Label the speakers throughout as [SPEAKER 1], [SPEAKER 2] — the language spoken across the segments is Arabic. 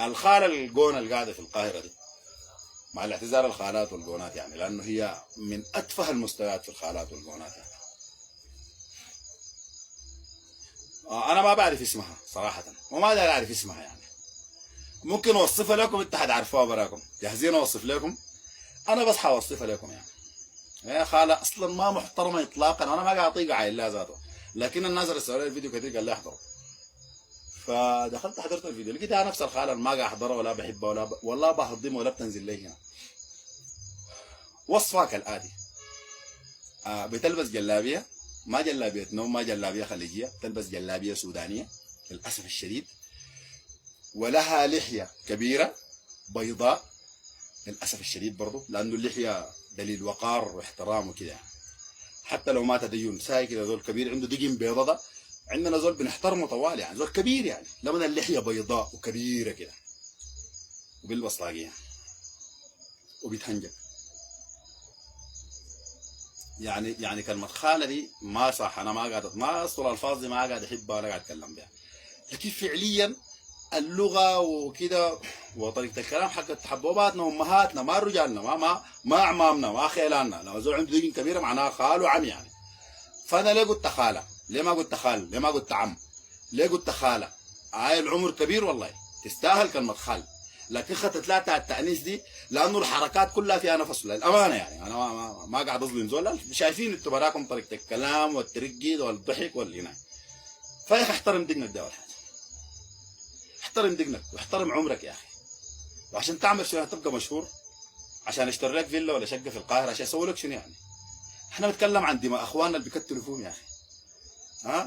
[SPEAKER 1] الخالة الجونة اللي قاعدة في القاهرة دي، مع الاعتذار الخالات والجونات يعني، لأنه هي من أتفه المستويات في الخالات والجونات يعني. أنا ما بعرف اسمها صراحة، وما داري أعرف اسمها يعني. ممكن أوصفها لكم، أنت حتعرفوها براكم. جاهزين أوصف لكم؟ أنا بس حوصفها لكم يعني. يا خالة أصلا ما محترمة إطلاقا، أنا ما قاعد أطيق عائلة ذاته، لكن الناس رسلوا لي الفيديو كثير قال لي احضره. فدخلت حضرت الفيديو، لقيتها نفس الخالة ما قاعد أحضرها ولا بحبها ولا بهضمها ولا بتنزل لي هنا. وصفها كالآتي: بتلبس جلابية، ما جلابية نوم، ما جلابية خليجية، تلبس جلابية سودانية للأسف الشديد، ولها لحية كبيرة بيضاء للأسف الشديد برضو، لأنه اللحية دليل وقار واحترام وكده. حتى لو ما تدين ساي كده، زول كبير عنده دقن بيضة ده عندنا زول بنحترمه طوال يعني، زول كبير يعني، لما اللحية بيضاء وكبيرة كده، وبيلبس طاقية وبيتهنجك. يعني كلمة خالة دي ما صح، أنا ما أصل الألفاظ دي ما قاعد أحبها ولا قاعد أتكلم بها، لكن فعليا اللغة وكده وطريقة الكلام حق حبوباتنا وأمهاتنا، ما رجالنا، ما أعمامنا، ما خيلاننا. لو زول عنده دقن كبيرة معناها خال وعم يعني. فأنا ليه قلت خالة؟ ليه ما قلت خال؟ ليه ما قلت عم؟ ليه قلت خالة؟ العمر كبير والله تستاهل كلمة خال، لكن خدت لها التأنيث دي لأنه الحركات كلها فيها نفس للأمانة يعني. أنا ما قاعد أظلم زول، شايفين أنتوا براكم طريقة الكلام والترقيد والضحك والإناء. فيا أخي احترم دقنك ده أول حاجة، احترم دقنك واحترم عمرك يا أخي. وعشان تعمل شنو تبقى مشهور؟ عشان اشتري لك فيلا ولا شقة في القاهرة عشان يسوي لك شنو يعني؟ احنا بنتكلم عن دماء اخواننا اللي بيقتلوا فيهم يا اخي.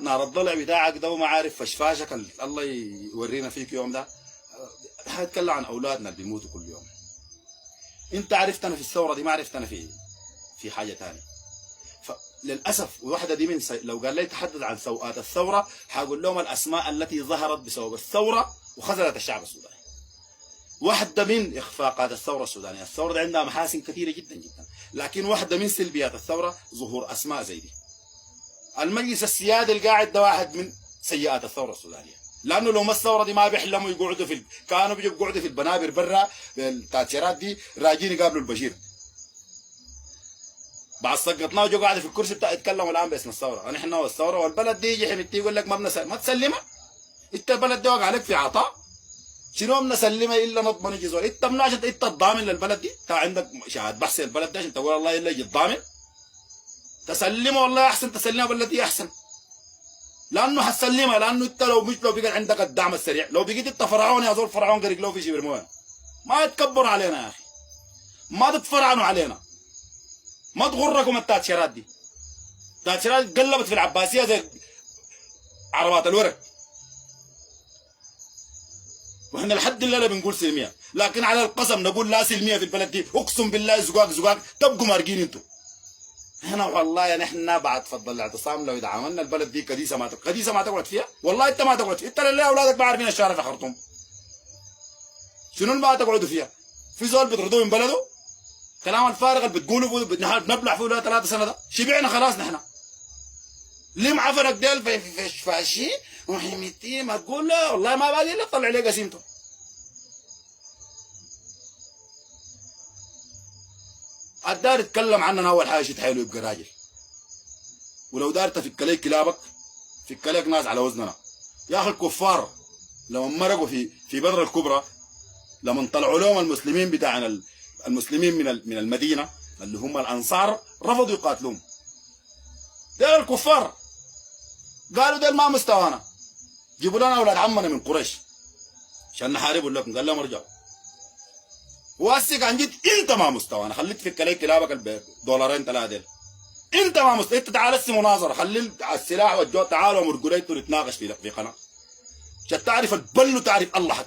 [SPEAKER 1] نار الضلع بتاعك ده وما عارف فشفاشك الله يورينا فيك يوم ده. هنتكلم عن اولادنا اللي بيموتوا كل يوم. انت عرفتنا في الثوره دي، ما عرفتنا في حاجه ثانيه. فللاسف واحده دي لو قال لي تحدث عن سوءات الثوره حاقول لهم الاسماء التي ظهرت بسبب الثوره وخذلت الشعب السوداني. واحده من اخفاقات الثوره السودانيه، الثوره دي عندها محاسن كثيره جدا جدا، لكن واحده من سلبيات الثوره ظهور اسماء زي دي. المجلس السيادي القاعد ده واحد من سيئات الثوره السودانيه، لانه لو ما الثوره دي ما بيحلموا يقعدوا كانوا بيجوا يقعدوا في البنابر برا بالتاتشيرات دي راجين يقابلوا البشير. بعد سقطناه وجو قاعد في الكرسي بتاع يتكلموا الان باسم الثوره، نحن والثوره والبلد دي يجي حميتي يقول لك ما تسلمها. انت البلد دي وقع عليك في عطاء، شنو بنسلمها الا نضمن يجي زول؟ انت منو عشان انت الضامن للبلد دي؟ انت عندك شهاده بحث البلد دي عشان تقول الله الا يجي الضامن؟ تسلمه والله احسن، تسلمها بالتي احسن، لانه حتسلمها، لانه انت لو بقى عندك الدعم السريع، لو بقيت انت فرعون يا زول فرعون قريق لو في شي برموها. ما يتكبروا علينا يا اخي، ما تتفرعنوا علينا، ما تغركم التاتشيرات دي. التاتشيرات قلبت في العباسيه زي عربات الورق، واحنا لحد الليله بنقول سلميه، لكن على القسم نقول لا سلميه في البلد دي، اقسم بالله زقاق تبقوا مارقين انتوا. هنا والله نحن بعد فضل الاعتصام لو عملنا البلد دي كديسه ما تقعد فيها، والله انت ما تقعد فيها، انت لله اولادك ما عارفين الشارع في خرطوم. شنو ما تقعدوا فيها؟ في زول بيطردوه من بلده؟ كلام الفارغ اللي بتقولوا بنبلع فيه ولا 3 سنه ده، شبعنا خلاص نحن. ليه معفنك ديل في فاشي وحميتي ما تقول لا والله ما باقي الا تطلع عليه قسيمته. الدار يتكلم عننا اول حاجه شيء حلو يبقى راجل، ولو دار تفك لك كلابك فك لك ناس على وزننا يا اخي. الكفار لما مرقوا في بدر الكبرى، لما طلعوا لهم المسلمين بتاعنا المسلمين من المدينه اللي هم الانصار رفضوا يقاتلوهم. دول الكفار قالوا دول ما مستوانا، جيبوا لنا اولاد عمنا من قريش عشان نحاربوا لكم، قال لهم ارجعوا. واسك عن جد انت ما مستوانا، خليك تفك لك كلابك $2 3 انت ما مستوى. انت تعال هسه مناظره، خلي السلاح والجو، تعالوا مرقوليتوا نتناقش في قناه عشان تعرف البل وتعرف الله حق.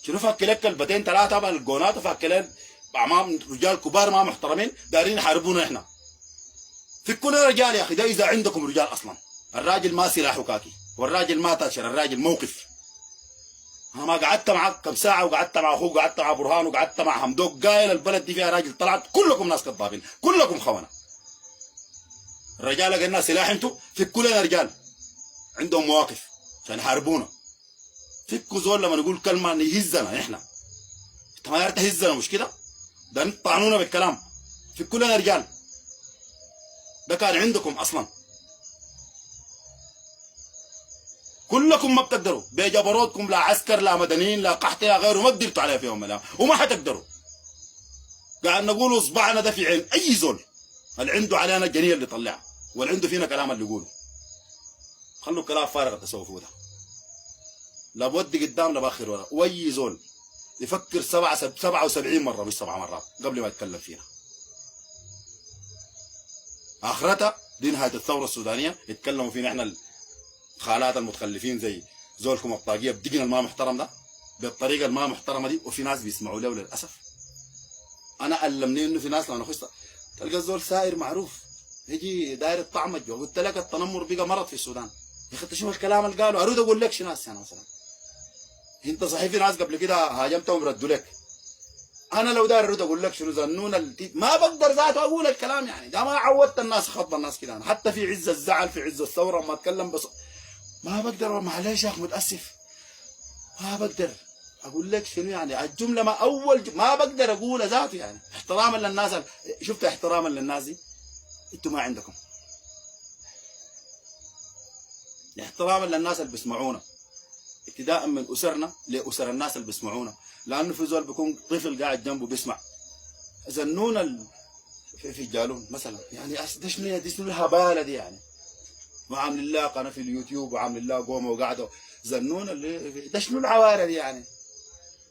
[SPEAKER 1] شنو فك لك كلبتين 3 من الجونات وفك لك امام رجال كبار ما محترمين دارين يحاربونا احنا. فكونا رجال يا اخي، ده اذا عندكم رجال اصلا. الراجل ما سلاح وكاكي، والراجل ما تاشر، الراجل موقف. انا ما قعدت معك كم ساعه، وقعدت مع اخوك، وقعدت مع برهان، وقعدت مع حمدوك، قايل البلد دي فيها راجل طلعت كلكم ناس كذابين، كلكم خونه. الرجال قلنا سلاح انتوا، فكوا لنا رجال عندهم مواقف عشان يحاربونا. فكوا زول لما نقول كلمه يهزنا احنا. انت ما داير تهزنا مش كده؟ ده انت طعنونا بالكلام. فكوا لنا رجال. ده كان عندكم اصلا. كلكم ما بتقدروا بجبروتكم، لا عسكر لا مدنيين لا قحط لا غيره، ما قدرتوا عليها في يوم من الايام وما حتقدروا. قاعد نقول اصبعنا ده في عين اي زول اللي عنده علينا الجنيه اللي طلعها واللي عنده فينا كلام اللي يقوله. خلوا كلام فارغ التسوفوا ده. لا بودي قدام لا باخر ورا، واي زول يفكر 77 مره مش 7 مرات قبل ما يتكلم فينا. اخرتها دي نهايه الثوره السودانيه. يتكلموا فينا احنا الخالات المتخلفين زي زولكم الطاقيه بدقنا الما محترم ده بالطريقه الما محترمه دي، وفي ناس بيسمعوا له للاسف. انا علمني انه في ناس لما نخش تلقى الزول سائر معروف يجي داير الطعم الجو. قلت لك التنمر بقى مرض في السودان يا اخي. انت شوف الكلام اللي قالوا. اريد اقول لك شنو ناس يعني مثلا انت صحيح في ناس قبل كده هاجمتهم ردوا لك. انا لو داير اريد اقول لك شنو زنون ما بقدر ذاته اقول الكلام يعني. ده ما عودت الناس خطب الناس كده. انا حتى في عز الزعل في عز الثوره ما اتكلم بس ما بقدر. معلش يا اخي متاسف ما بقدر اقول لك شنو يعني الجمله. ما اول ما بقدر اقولها ذاته يعني احتراما للناس. شفت احتراما للناس دي انتوا ما عندكم. احتراما للناس اللي بيسمعونا ابتداء من اسرنا لاسر الناس اللي بيسمعونا. لانه في زول بيكون طفل قاعد جنبه بيسمع. زنون في الجالون مثلا يعني ده شنو دي شنو الهباله دي يعني. وعامل لها قناه في اليوتيوب وعامل لها قومه وقاعده زنون اللي ده شنو العواره دي يعني.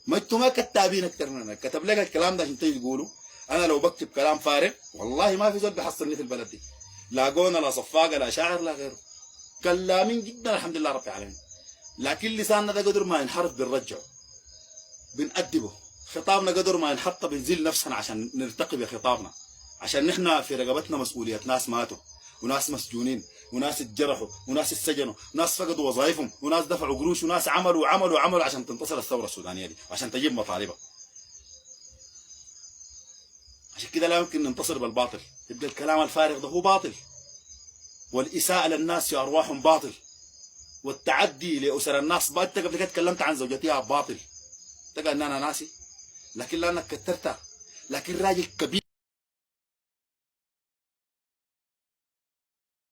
[SPEAKER 1] ما انتوا ما كتابين اكثر مننا. كتب لك الكلام ده عشان تيجي تقولوا. انا لو بكتب كلام فارغ والله ما في زول بيحصلني في البلد دي. لا قونا لا صفاقه لا شاعر لا غيره. كلامين جدا الحمد لله رب العالمين. لكن لساننا ده قدر ما ينحرف بنرجعه بنأدبه. خطابنا قدر ما ينحط بنزيل نفسنا عشان نرتقي بخطابنا. عشان نحن في رقبتنا مسؤولية ناس ماتوا وناس مسجونين وناس اتجرحوا وناس اتسجنوا وناس فقدوا وظائفهم وناس دفعوا قروش وناس عملوا عشان تنتصر الثورة السودانية دي وعشان تجيب مطالبها. عشان كده لا يمكن ننتصر بالباطل. يبقى الكلام الفارغ ده هو باطل. والإساءة للناس في أرواحهم باطل. والتعدي لأسر الناس انت قبل كده تكلمت عن زوجتها باطل. تلقى ان انا ناسي لكن لانك كترتها. لكن راجل كبير